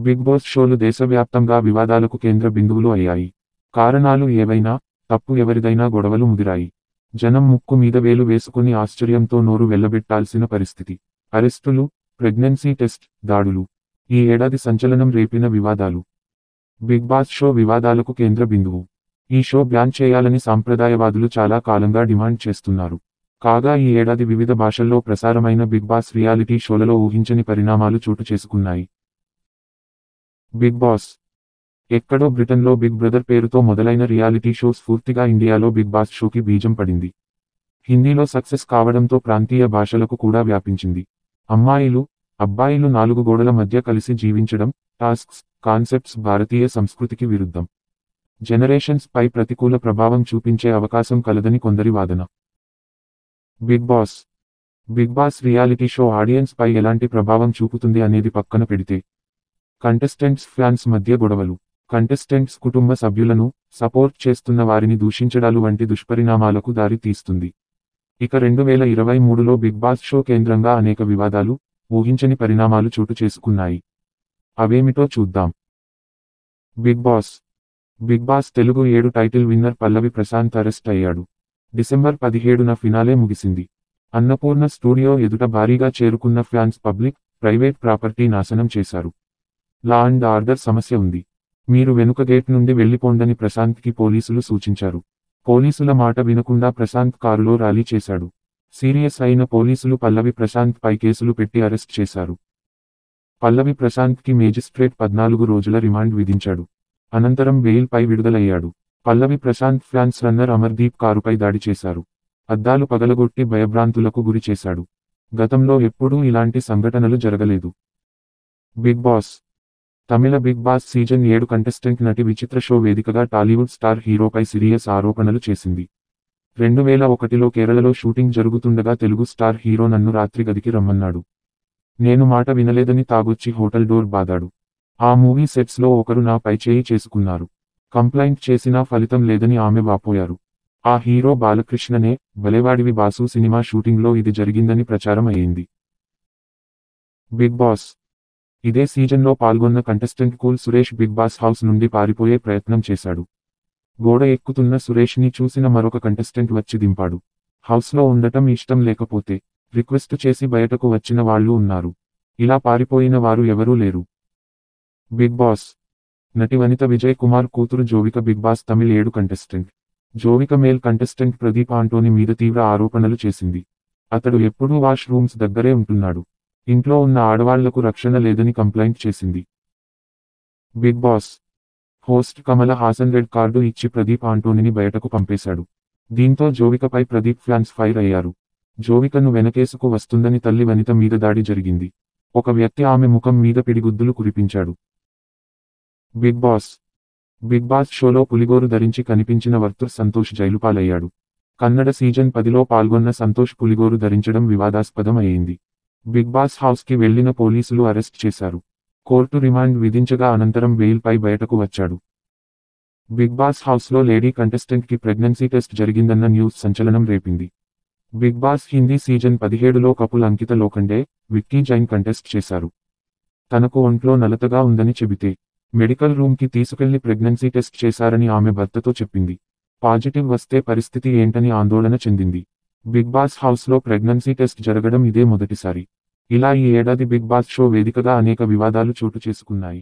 Big boss షోలు దేశవ్యాప్తంగా వివాదాలకు కేంద్ర బిందువులు అయ్యాయి. కారణాలు ఏవైనా, తప్పు ఎవరిదైనా గొడవలు ముదిరాయి. జనం ముక్కు మీద వేలు వేసుకుని ఆశ్చర్యంతో నోరు వెళ్లబెట్టాల్సిన పరిస్థితి. అరెస్టులు, ప్రెగ్నెన్సీ టెస్ట్, దాడులు. ఈ ఏడాది సంచలనం రేపిన వివాదాలు. బిగ్ బాస్ షో వివాదాలకు కేంద్ర బిందువు. ఈ షో బ్యాన్ చేయాలని సాంప్రదాయవాదులు చాలా కాలంగా డిమాండ్ చేస్తున్నారు. కాగా ఈ ఏడాది వివిధ భాషల్లో ప్రసారమైన బిగ్ బాస్ రియాలిటీ షోలలో ఊహించని పరిణామాలు చోటు చేసుకున్నాయి. Big boss. ఎక్కడో బ్రిటన్లో బిగ్ బ్రదర్ పేరుతో మొదలైన రియాలిటీ షో స్ఫూర్తిగా ఇండియాలో బిగ్ బాస్ షోకి బీజం పడింది. హిందీలో సక్సెస్ కావడంతో ప్రాంతీయ భాషలకు కూడా వ్యాపించింది. అమ్మాయిలు, అబ్బాయిలు 4 గోడల మధ్య కలిసి జీవించడం, టాస్క్స్, కాన్సెప్ట్స్ భారతీయ సంస్కృతికి విరుద్ధం. జనరేషన్స్ పై ప్రతికూల ప్రభావం చూపించే అవకాశం కలదని కొందరి వాదన. Bigg Boss. Bigg Boss reality show audience పై ఎలాంటి ప్రభావం చూపుతుంది అనేది పక్కన పెడితే, కంటెస్టెంట్స్ ఫ్యాన్స్ మధ్య గొడవలు, కంటెస్టెంట్స్ కుటుంబ సభ్యులను, సపోర్ట్ చేస్తున్న వారిని దూషించడాలు వంటి దుష్పరిణామాలకు దారి తీస్తుంది. ఇక 2023లో బిగ్ బాస్ షో కేంద్రంగా అనేక వివాదాలు, ఊహించని పరిణామాలు చోటు చేసుకున్నాయి. అవేమిటో చూద్దాం. Bigg Boss. Bigg Boss Telugu 7 title winner Pallavi Prashanth arrest అయ్యాడు. డిసెంబర్ 17న ఫినాలే ముగిసింది. అన్నపూర్ణ స్టూడియో ఎదుట భారీగా చేరుకున్న ఫ్యాన్స్ పబ్లిక్, ప్రైవేట్ ప్రాపర్టీ నాశనం చేశారు. లా అండ్ ఆర్డర్ సమస్య ఉంది. మీరు వెనుక గేట్ నుండి వెళ్లిపోండని ప్రశాంత్కి పోలీసులు సూచించారు. పోలీసుల మాట వినకుండా ప్రశాంత్ కారులో ర్యాలీ చేశాడు. సీరియస్ అయిన పోలీసులు పల్లవి ప్రశాంత్ పై కేసులు పెట్టి అరెస్ట్ చేశారు. పల్లవి ప్రశాంత్కి మేజిస్ట్రేట్ 14 రోజుల రిమాండ్ విధించాడు. అనంతరం బెయిల్ పై విడుదలయ్యాడు. పల్లవి ప్రశాంత్ ఫ్యాన్స్ రన్నర్ అమర్దీప్ కారుపై దాడి చేశారు. అద్దాలు పగలగొట్టి భయభ్రాంతులకు గురి చేశాడు. గతంలో ఎప్పుడూ ఇలాంటి సంఘటనలు జరగలేదు. Bigg Boss. Tamil Bigg Boss season 7 contestant నటి విచిత్ర షో వేదికగా టాలీవుడ్ స్టార్ హీరోపై సీరియస్ ఆరోపణలు చేసింది. 2001లో కేరళలో షూటింగ్ జరుగుతుండగా తెలుగు స్టార్ హీరో నన్ను రాత్రి గదికి రమ్మన్నాడు. నేను మాట వినలేదని తాగొచ్చి హోటల్ డోర్ బాదాడు. ఆ మూవీ సెట్స్లో ఒకరు నా పై చేయి చేసుకున్నారు. కంప్లైంట్ చేసినా ఫలితం లేదని ఆమె వాపోయారు. ఆ హీరో బాలకృష్ణనే. భలేవాడివి బాసు సినిమా షూటింగ్లో ఇది జరిగిందని ప్రచారం అయ్యింది. Big boss. ఇదే సీజన్లో పాల్గొన్న contestant cool Suresh big boss house నుండి పారిపోయే ప్రయత్నం చేశాడు. గోడ ఎక్కుతున్న సురేష్ని చూసిన మరొక కంటెస్టెంట్ వచ్చి దింపాడు. హౌస్లో ఉండటం ఇష్టం లేకపోతే, రిక్వెస్ట్ చేసి బయటకు వచ్చిన వాళ్ళు ఉన్నారు. ఇలా పారిపోయిన వారు ఎవరూ లేరు. Bigg Boss. నటి వనిత విజయ్ కుమార్ కూతురు Jovika Bigg Boss Tamil 7 contestant. Jovika male contestant Pradeep Antony మీద తీవ్ర ఆరోపణలు చేసింది. అతడు ఎప్పుడూ వాష్ రూమ్స్ దగ్గరే ఉంటున్నాడు. ఇంట్లో ఉన్న ఆడవాళ్లకు రక్షణ లేదని కంప్లైంట్ చేసింది. Big boss. Host Kamal Haasan red card ఇచ్చి ప్రదీప్ ఆంటోనిని బయటకు పంపేశాడు. దీంతో జోవికపై ప్రదీప్ ఫ్యాన్స్ ఫైర్ అయ్యారు. జోవికను వెనకేసుకు వస్తుందని తల్లి వనిత మీద దాడి జరిగింది. ఒక వ్యక్తి ఆమె ముఖం మీద పిడిగుద్దులు కురిపించాడు. Bigg Boss. బిగ్ బాస్ షోలో పులిగోరు ధరించి కనిపించిన వర్తూర్ సంతోష్ జైలుపాలయ్యాడు. కన్నడ సీజన్ 10లో పాల్గొన్న సంతోష్ పులిగోరు ధరించడం వివాదాస్పదం అయ్యింది. బిగ్ బాస్ హౌస్కి వెళ్లిన పోలీసులు అరెస్ట్ చేశారు. కోర్టు రిమాండ్ విధించగా అనంతరం బెయిల్ పై బయటకు వచ్చాడు. బిగ్ బాస్ హౌస్లో లేడీ కంటెస్టెంట్కి ప్రెగ్నెన్సీ టెస్ట్ జరిగిందన్న న్యూస్ సంచలనం రేపింది. బిగ్ బాస్ హిందీ సీజన్ 17లో కపుల్ అంకిత లోఖండే, విక్కీ జైన్ కంటెస్ట్ చేశారు. తనకు ఒంట్లో నలతగా ఉందని చెబితే, మెడికల్ రూమ్కి తీసుకెళ్లి ప్రెగ్నెన్సీ టెస్ట్ చేశారని ఆమె భర్తతో చెప్పింది. పాజిటివ్ వస్తే పరిస్థితి ఏంటని ఆందోళన చెందింది. బిగ్ బాస్ హౌస్లో ప్రెగ్నెన్సీ టెస్ట్ జరగడం ఇదే మొదటిసారి. ఇలా ఈ ఏడాది బిగ్ బాస్ షో వేదికగా అనేక వివాదాలు చోటు చేసుకున్నాయి.